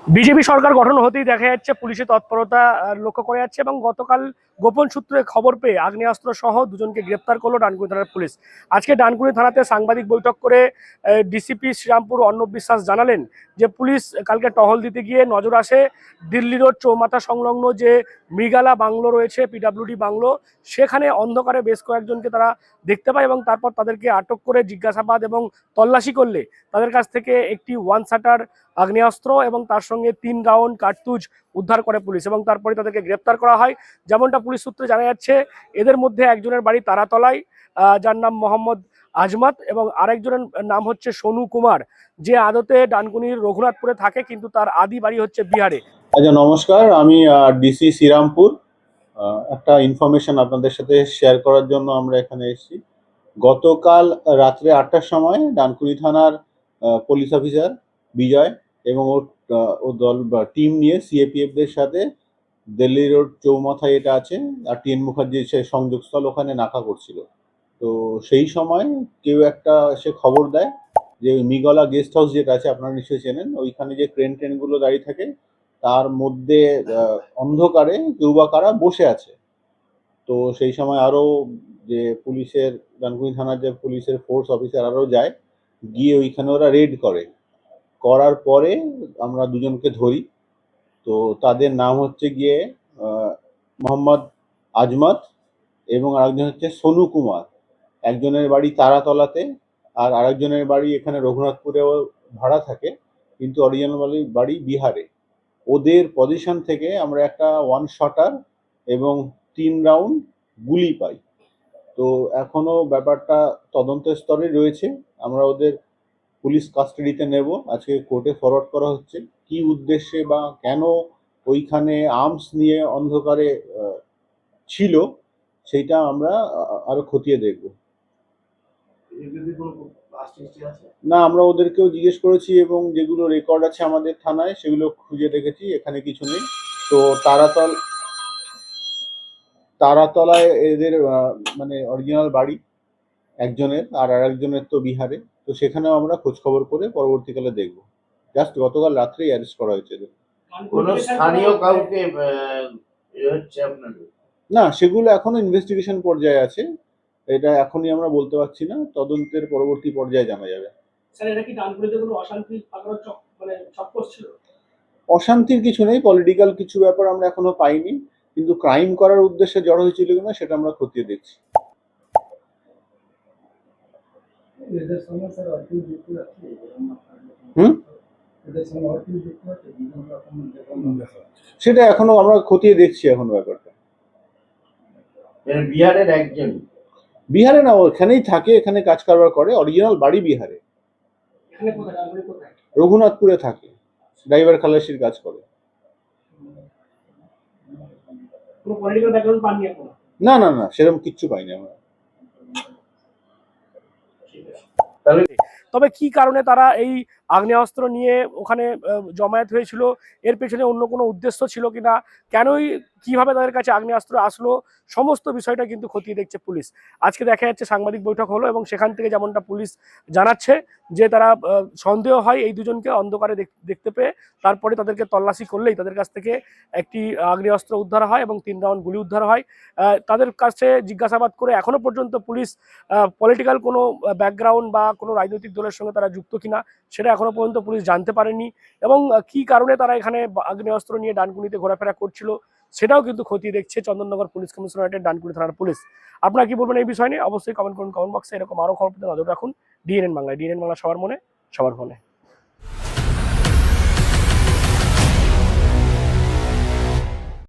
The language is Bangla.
বিজেপি সরকার গঠন হতেই দেখা যাচ্ছে পুলিশের তৎপরতা লক্ষ্য করা যাচ্ছে এবং গতকাল গোপন সূত্রে খবর পেয়ে আগ্নেয়াস্ত্র সহ দুজনকে গ্রেপ্তার করলো ডানকুনি থানার পুলিশ। আজকে ডানকুনি থানাতে সাংবাদিক বৈঠক করে ডিসিপি শ্রীরামপুর অর্ণব বিশ্বাস জানালেন যে পুলিশ কালকে টহল দিতে গিয়ে নজর আসে দিল্লি রোড চৌমাথা সংলগ্ন যে মৃগালা বাংলো রয়েছে, পিডাব্লিউডি বাংলো, সেখানে অন্ধকারে বেশ কয়েকজনকে তারা দেখতে পায় এবং তারপর তাদেরকে আটক করে জিজ্ঞাসাবাদ এবং তল্লাশি করলে তাদের কাছ থেকে একটি ওয়ান শাটার আগ্নেয়াস্ত্র এবং তার সঙ্গে 3 রাউন্ড কার্তুজ উদ্ধার করে পুলিশ এবং তারপরে তাদেরকে গ্রেপ্তার করা হয়। যেমনটা পুলিশ সূত্রে জানা যাচ্ছে, এদের মধ্যে একজনের বাড়ি তারাতলায়, যার নাম মোহাম্মদ আজমাত, এবং আরেকজনের নাম হচ্ছে সোনু কুমার, যে আদতে ডানকুনির রঘুনাথপুরে থাকে কিন্তু তার আদি বাড়ি হচ্ছে বিহারে। আচ্ছা, নমস্কার। আমি ডিসি শ্রীরামপুর। একটা ইনফরমেশন আপনাদের সাথে শেয়ার করার জন্য আমরা এখানে এসেছি। গতকাল রাত্রে 8টার সময় ডানকুনি থানার পুলিশ অফিসার বিজয় এবং ওর দল বা টিম নিয়ে সিএপিএফদের সাথে দিল্লি রোড চৌমাথায় এটা আছে আর টিএন মুখার্জির সে সংযোগস্থল, ওখানে নাকা করছিল। তো সেই সময় কেউ একটা সে খবর দেয় যে মিগলা গেস্ট হাউস যেটা আছে, আপনারা নিশ্চয়ই চেনেন, ওইখানে যে ট্রেনগুলো দাঁড়িয়ে থাকে তার মধ্যে অন্ধকারে কেউ বা কারা বসে আছে। তো সেই সময় আরও যে পুলিশের ডানকুনি থানার যে পুলিশের ফোর্স অফিসার আরও যায়, গিয়ে ওইখানে ওরা রেড করার পরে আমরা দুজনকে ধরি। তো তাদের নাম হচ্ছে গিয়ে মোহাম্মদ আজমত এবং আরেকজন হচ্ছে সোনু কুমার। একজনের বাড়ি তারাতলাতে আর আরেকজনের বাড়ি এখানে রঘুনাথপুরেও ভাড়া থাকে, কিন্তু অরিজিনাল বাড়ি বিহারে। ওদের পজিশন থেকে আমরা একটা ওয়ান শটার এবং 3 রাউন্ড গুলি পাই। তো এখনো ব্যাপারটা তদন্তের স্তরে রয়েছে। আমরা ওদের পুলিশ কাস্টাডিতে নেব, আজকে কোর্টে ফরওয়ার্ড করা হচ্ছে। কি উদ্দেশ্যে বা কেন ওইখানে আর্মস নিয়ে অন্ধকারে ছিল সেইটা আমরা আরো খতিয়ে দেখব। না, আমরা ওদেরকেও জিজ্ঞেস করেছি এবং যেগুলো রেকর্ড আছে আমাদের থানায় সেগুলো খুঁজে দেখেছি, এখানে কিছু নেই। তো তারাতলায় এদের মানে অরিজিনাল বাড়ি একজনের, আর আরেকজনের তো বিহারে। তো সেখানেও আমরা খোঁজ খবর করে পরবর্তীকালে দেখব। জাস্ট গতকাল রাত্রেই অ্যারেস্ট করা হয়েছে এদের। কোনো স্থানীয় কাউকে হচ্ছে আপনাদের? না, সেগুলো এখনো ইনভেস্টিগেশন পর্যায়ে আছে, এটা এখনই আমরা বলতে পারছি না, তদন্তের পরবর্তী পর্যায়ে জানা যাবে। স্যার, এটা কি ডানকুনিতে কোনো অশান্তি চক্কর ছিল? অশান্তির কিছু নেই, পলিটিক্যাল কিছু ব্যাপার আমরা এখনো পাইনি, কিন্তু ক্রাইম করার উদ্দেশ্যে জড়ো হয়েছিল কিনা সেটা আমরা খতিয়ে দেখছি। সেটা এখনো আমরা খতিয়ে দেখছি এখনো ব্যাপারটা। বিহারের একজন? বিহারে না, ওখানেই থাকে, এখানে কাজ কারবার করে, অরিজিনাল বাড়ি বিহারে, রঘুনাথপুরে থাকে, ড্রাইভার খালাসির কাজ করে। না না না, সেরকম কিচ্ছু পাইনি আমরা। তবে কি কারণে তারা এই আগ্নেয়াস্ত্র নিয়ে ওখানে জমায়েত হয়েছিল, এর পেছনে অন্য কোনো উদ্দেশ্য ছিল কিনা, কেনই কিভাবে তাদের কাছে আগ্নেয়াস্ত্র আসলো, সমস্ত বিষয়টা কিন্তু খতিয়ে দেখছে পুলিশ। আজকে দেখা যাচ্ছে সাংবাদিক বৈঠক হলো এবং সেখান থেকে যেমনটা পুলিশ জানাচ্ছে যে তারা সন্দেহ হয় এই দুজনকে অন্ধকারে দেখতে পেয়ে তারপরে তাদেরকে তল্লাশি করলেই তাদের কাছ থেকে একটি আগ্নেয়াস্ত্র উদ্ধার হয় এবং 3 রাউন্ড গুলি উদ্ধার হয়। তাদের কাছে জিজ্ঞাসাবাদ করে এখনো পর্যন্ত পুলিশ পলিটিক্যাল কোনো ব্যাকগ্রাউন্ড বা কোনো রাজনৈতিক দলের সঙ্গে তারা যুক্ত কিনা সেটা এখনো পর্যন্ত পুলিশ জানতে পারেনি, এবং কি কারণে তারা এখানে আগ্নেয়াস্ত্র নিয়ে ডানকুনিতে ঘোরাফেরা করছিল সেটাও কিন্তু খতিয়ে দেখছে চন্দননগর পুলিশ কমিশনারেটের ডানকুনি থানার পুলিশ। আপনারা কি বলবেন এই বিষয় নিয়ে? অবশ্যই কমেন্ট করুন কমেন্ট বক্সে। এরকম আরও খবর পেতে নজর রাখুন ডিএনএন বাংলায়। ডিএনএন বাংলা সবার মনে, সবার ফোনে।